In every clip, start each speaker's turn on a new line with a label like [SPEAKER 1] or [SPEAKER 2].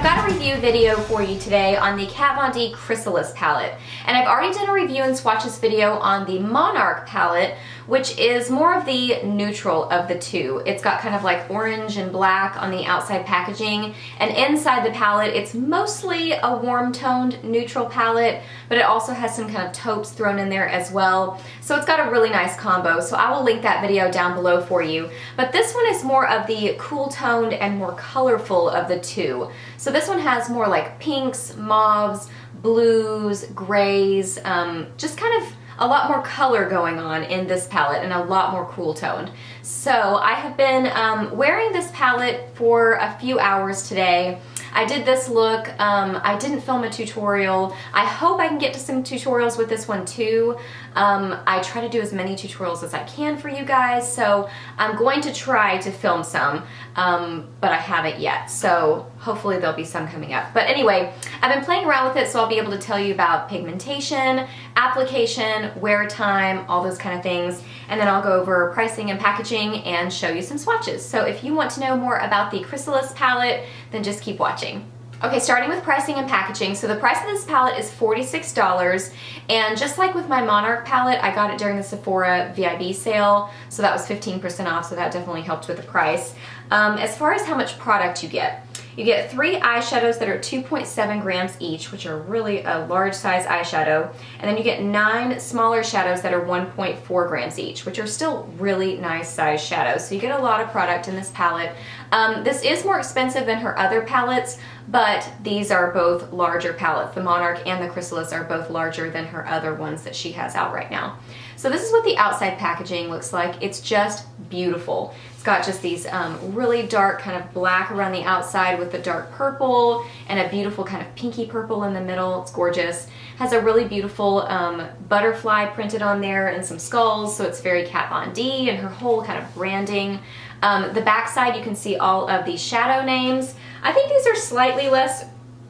[SPEAKER 1] got a review video for you today on the Kat Von D Chrysalis palette. And I've already done a review and swatches video on the Monarch palette, which is more of the neutral of the two. It's got kind of like orange and black on the outside packaging, and inside the palette it's mostly a warm toned neutral palette, but it also has some kind of taupes thrown in there as well. So it's got a really nice combo, so I will link that video down below for you. But this one is more of the cool toned and more colorful of the two. So this one has more like pinks, mauves, blues, grays, just kind of a lot more color going on in this palette and a lot more cool toned. So I have been wearing this palette for a few hours today. I did this look. I didn't film a tutorial. I hope I can get to some tutorials with this one too. I try to do as many tutorials as I can for you guys, so I'm going to try to film some, but I haven't yet, so hopefully there'll be some coming up. But anyway, I've been playing around with it, so I'll be able to tell you about pigmentation, application, wear time, all those kind of things, and then I'll go over pricing and packaging and show you some swatches. So if you want to know more about the Chrysalis palette, then just keep watching. Okay, starting with pricing and packaging. So the price of this palette is $46, and just like with my Monarch palette, I got it during the Sephora VIB sale, so that was 15% off, so that definitely helped with the price. As far as how much product you get 3 eyeshadows that are 2.7 grams each, which are really a large size eyeshadow, and then you get 9 smaller shadows that are 1.4 grams each, which are still really nice size shadows. So you get a lot of product in this palette. This is more expensive than her other palettes, but these are both larger palettes. The Monarch and the Chrysalis are both larger than her other ones that she has out right now. So this is what the outside packaging looks like. It's just beautiful. It's got just these really dark kind of black around the outside with the dark purple and a beautiful kind of pinky purple in the middle. It's gorgeous. Has a really beautiful butterfly printed on there and some skulls, so it's very Kat Von D and her whole kind of branding. The back side, you can see all of the shadow names. I think these are slightly less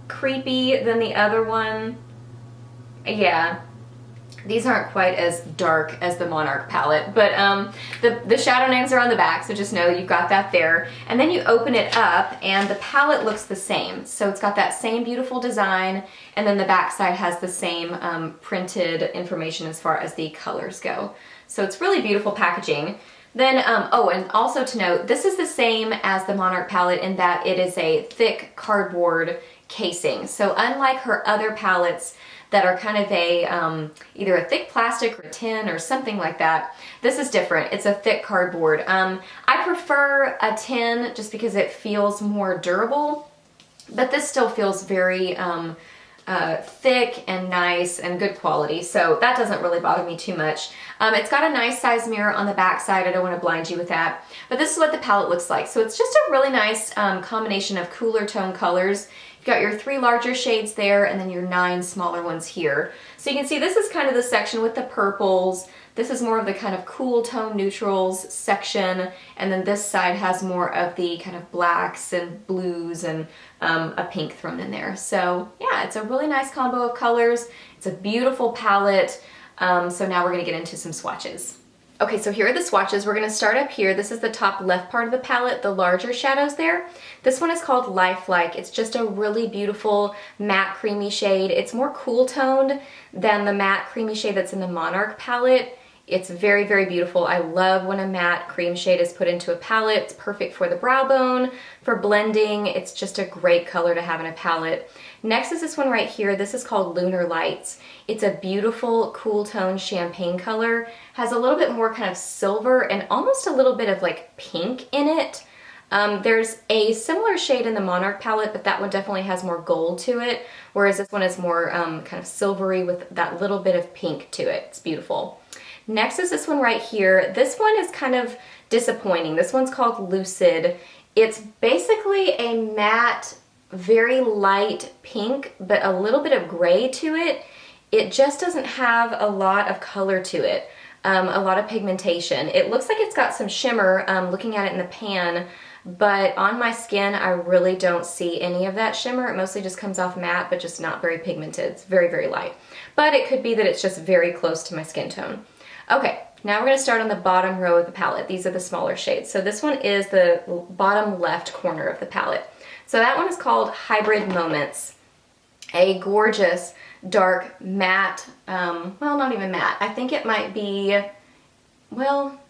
[SPEAKER 1] creepy than the other one. Yeah. These aren't quite as dark as the Monarch palette, but the shadow names are on the back, so just know you've got that there. And then you open it up and the palette looks the same. So it's got that same beautiful design, and then the back side has the same printed information as far as the colors go. So it's really beautiful packaging. Then, oh, and also to note, this is the same as the Monarch palette in that it is a thick cardboard casing. So unlike her other palettes that are kind of a either a thick plastic or a tin or something like that, this is different. It's a thick cardboard. I prefer a tin just because it feels more durable, but this still feels very thick and nice and good quality, so that doesn't really bother me too much. It's got a nice size mirror on the back side. I don't want to blind you with that, but this is what the palette looks like. So it's just a really nice combination of cooler tone colors. You've got your 3 larger shades there and then your 9 smaller ones here. So you can see this is kind of the section with the purples. This is more of the kind of cool tone neutrals section, and then this side has more of the kind of blacks and blues and a pink thrown in there. So yeah, it's a really nice combo of colors. It's a beautiful palette. So now we're gonna get into some swatches. Okay, so here are the swatches. We're gonna start up here. This is the top left part of the palette, the larger shadows there. This one is called Lifelike. It's just a really beautiful matte creamy shade. It's more cool toned than the matte creamy shade that's in the Monarch palette. It's very, very beautiful. I love when a matte cream shade is put into a palette. It's perfect for the brow bone, for blending. It's just a great color to have in a palette. Next is this one right here. This is called Lunar Lights. It's a beautiful, cool tone champagne color. Has a little bit more kind of silver and almost a little bit of like pink in it. There's a similar shade in the Monarch palette, but that one definitely has more gold to it, whereas this one is more kind of silvery with that little bit of pink to it. It's beautiful. Next is this one right here. This one is kind of disappointing. This one's called Lucid. It's basically a matte, very light pink, but a little bit of gray to it. It just doesn't have a lot of color to it, a lot of pigmentation. It looks like it's got some shimmer looking at it in the pan, but on my skin I really don't see any of that shimmer. It mostly just comes off matte, but just not very pigmented. It's very, very light. But it could be that it's just very close to my skin tone. Okay, now we're going to start on the bottom row of the palette. These are the smaller shades. So this one is the bottom left corner of the palette. So that one is called Hybrid Moments. A gorgeous dark matte, well, not even matte. I think it might be, well,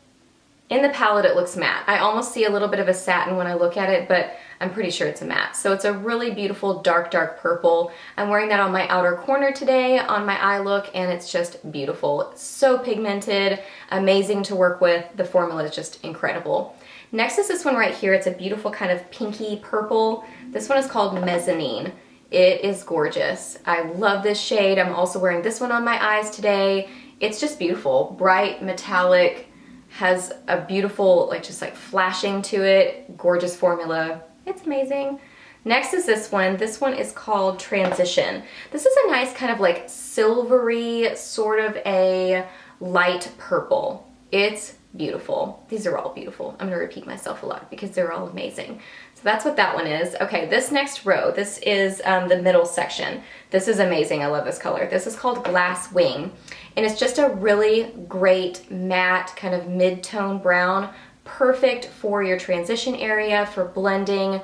[SPEAKER 1] in the palette it looks matte. I almost see a little bit of a satin when I look at it, but I'm pretty sure it's a matte. So it's a really beautiful dark purple. I'm wearing that on my outer corner today on my eye look, and it's just beautiful. It's so pigmented, amazing to work with. The formula is just incredible. Next is this one right here. It's a beautiful kind of pinky purple. This one is called Mezzanine. It is gorgeous. I love this shade. I'm also wearing this one on my eyes today. It's just beautiful. Bright, metallic, has a beautiful, like, just like flashing to it. Gorgeous formula. It's amazing. Next is this one. This one is called Transition. This is a nice kind of like silvery, sort of a light purple. It's beautiful. These are all beautiful. I'm gonna repeat myself a lot because they're all amazing. So that's what that one is. Okay, this next row, this is the middle section. This is amazing. I love this color. This is called Glass Wing, and it's just a really great matte kind of mid-tone brown, perfect for your transition area, for blending.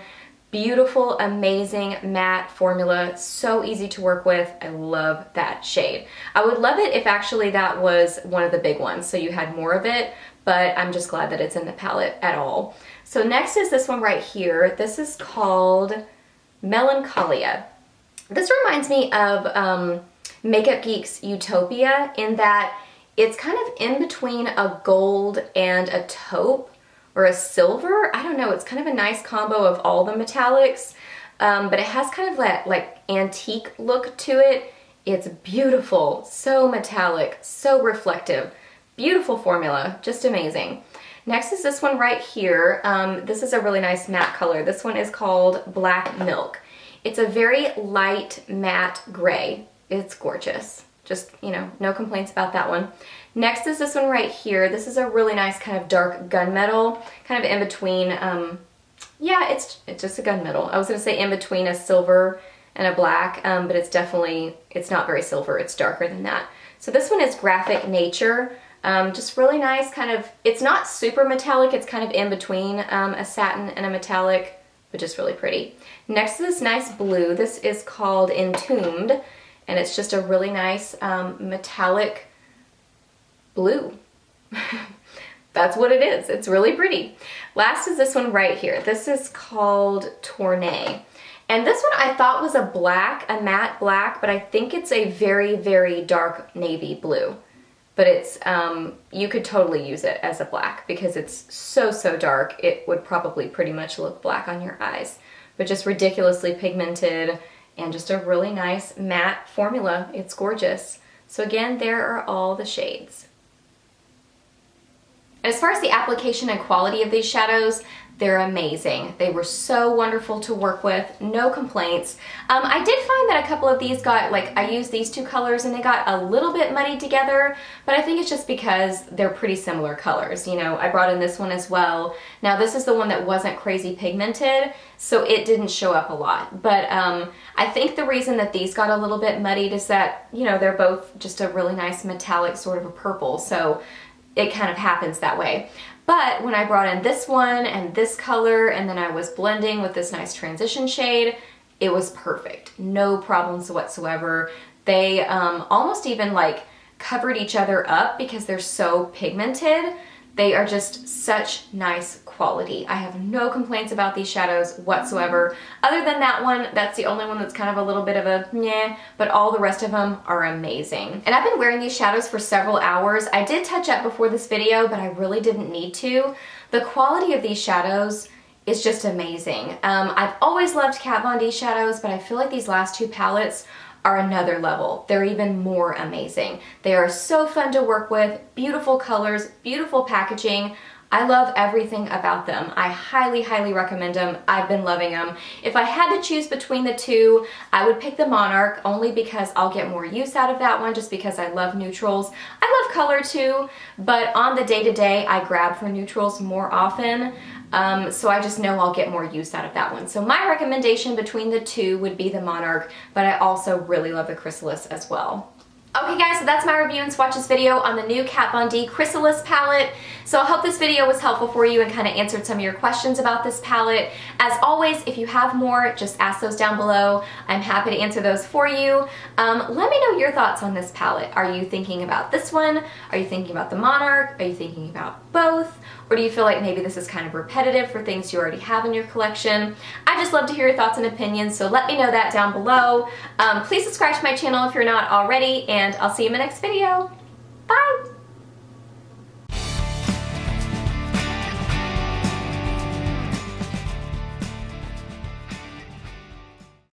[SPEAKER 1] Beautiful, amazing matte formula, so easy to work with. I love that shade. I would love it if actually that was one of the big ones, so you had more of it, but I'm just glad that it's in the palette at all. So next is this one right here. This is called Melancholia. This reminds me of Makeup Geek's Utopia in that it's kind of in between a gold and a taupe, or a silver. I don't know, it's kind of a nice combo of all the metallics, but it has kind of that like antique look to it. It's beautiful, so metallic, so reflective. Beautiful formula, just amazing. Next is this one right here. This is a really nice matte color. This one is called Black Milk. It's a very light matte gray. It's gorgeous. Just, you know, no complaints about that one. Next is this one right here. This is a really nice kind of dark gunmetal, kind of in between, yeah, it's just a gunmetal. I was gonna say in between a silver and a black, but it's definitely, it's not very silver, it's darker than that. So this one is Graphic Nature. Just really nice kind of, it's not super metallic, it's kind of in between a satin and a metallic, but just really pretty. Next is this nice blue. This is called Entombed, and it's just a really nice metallic blue. That's what it is. It's really pretty. Last is this one right here. This is called Tournée. And this one I thought was a black, a matte black, but I think it's a very, very dark navy blue. But it's, you could totally use it as a black because it's so, so dark. It would probably pretty much look black on your eyes, but just ridiculously pigmented and just a really nice matte formula. It's gorgeous. So again, there are all the shades. As far as the application and quality of these shadows, they're amazing. They were so wonderful to work with, no complaints. I did find that a couple of these got, like, I used these two colors and they got a little bit muddied together, but I think it's just because they're pretty similar colors. You know, I brought in this one as well. Now this is the one that wasn't crazy pigmented, so it didn't show up a lot. But I think the reason that these got a little bit muddied is that, you know, they're both just a really nice metallic sort of a purple, so it kind of happens that way. But when I brought in this one and this color, and then I was blending with this nice transition shade, it was perfect. No problems whatsoever. They almost even like covered each other up because they're so pigmented. They are just such nice quality. I have no complaints about these shadows whatsoever. Other than that one, that's the only one that's kind of a little bit of a meh, but all the rest of them are amazing. And I've been wearing these shadows for several hours. I did touch up before this video, but I really didn't need to. The quality of these shadows is just amazing. I've always loved Kat Von D shadows, but I feel like these last two palettes are another level. They're even more amazing. They are so fun to work with, beautiful colors, beautiful packaging. I love everything about them. I highly, highly recommend them. I've been loving them. If I had to choose between the two, I would pick the Monarch only because I'll get more use out of that one just because I love neutrals. I love color too, but on the day-to-day, I grab for neutrals more often. So I just know I'll get more use out of that one. So my recommendation between the two would be the Monarch, but I also really love the Chrysalis as well. Okay guys, so that's my review and swatches video on the new Kat Von D Chrysalis palette. So I hope this video was helpful for you and kind of answered some of your questions about this palette. As always, if you have more, just ask those down below. I'm happy to answer those for you. Let me know your thoughts on this palette. Are you thinking about this one? Are you thinking about the Monarch? Are you thinking about both? Or do you feel like maybe this is kind of repetitive for things you already have in your collection? I just love to hear your thoughts and opinions, so let me know that down below. Please subscribe to my channel if you're not already, and I'll see you in my next video.